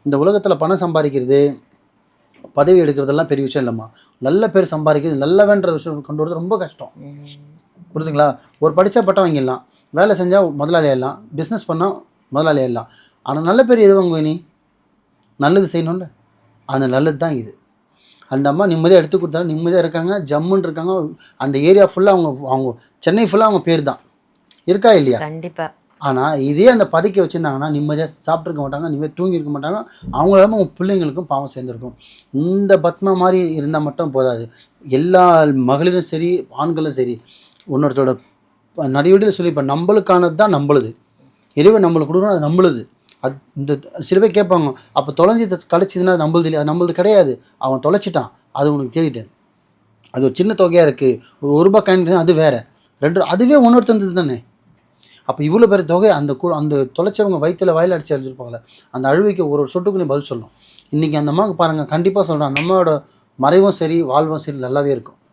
இந்த உலகத்தில் பணம் சம்பாதிக்கிறது, பதவி எடுக்கிறதெல்லாம் பெரிய விஷயம் இல்லைம்மா. நல்ல பேர் சம்பாதிக்கிறது, நல்லவன்ற விஷயம் கொண்டு வரது ரொம்ப கஷ்டம். புரியுதுங்களா? ஒரு படித்தா பட்டம் வாங்கிடலாம், வேலை செஞ்சால் முதலாளி ஆகிடலாம், பிஸ்னஸ் பண்ணால் முதலாளி ஆகிடலாம். ஆனால் நல்ல பேர் எது வாங்குவே நீ? நல்லது செய்யணும்ல, அந்த நல்லது தான் இது. அந்த அம்மா நிம்மதியாக எடுத்து கொடுத்தாலும் நிம்மதியாக இருக்காங்க, ஜம்முன்னு இருக்காங்க. அந்த ஏரியா ஃபுல்லாக அவங்க சென்னை ஃபுல்லாக அவங்க பேர் தான் இருக்கா இல்லையா? கண்டிப்பாக. ஆனால் இதே அந்த பதுக்கி வச்சுருந்தாங்கன்னா நிம்மதியாக சாப்பிட்ருக்க மாட்டாங்க, நிம்மதியாக தூங்கியிருக்க மாட்டாங்க. அவங்களால அவங்க பிள்ளைங்களுக்கும் பாவம் சேர்ந்துருக்கும். இந்த பத்மா மாதிரி இருந்தால் மட்டும் போதாது. எல்லா மகளிரும் சரி, ஆண்களும் சரி, இன்னொருத்தோட நடிவடியில் சொல்லி இப்போ நம்மளுக்கானது தான் நம்மளுது, இறைவன் நம்மளுக்கு கொடுக்கணும், அது நம்மளுது. அது இந்த சில பேர் கேட்பாங்க, அப்போ தொலைஞ்சி கிடச்சிதுன்னா அது நம்மளுது இல்லையா? அது நம்மளுது கிடையாது. அவன் தொலைச்சிட்டான், அது உனக்கு தேடிட்டேன். அது ஒரு சின்ன தொகையாக இருக்குது, ஒரு ரூபாய் காயின், அது வேறு. அதுவே இன்னொருத்தந்தது தானே. அப்போ இவ்வளோ பேர் தொகை அந்த தொலைச்சவங்க வயிற்றில் வாயில் அடிச்சு அழிச்சிருப்பாங்களே, அந்த அழுவைக்கு ஒரு சொட்டுக்கு நீ பதில் சொல்லணும். இன்றைக்கி அந்த அம்மாவுக்கு பாருங்கள், கண்டிப்பாக சொல்கிறேன், அந்த அம்மாவோட மறைவும் சரி வாழ்வும் சரி நல்லாவே இருக்கும்.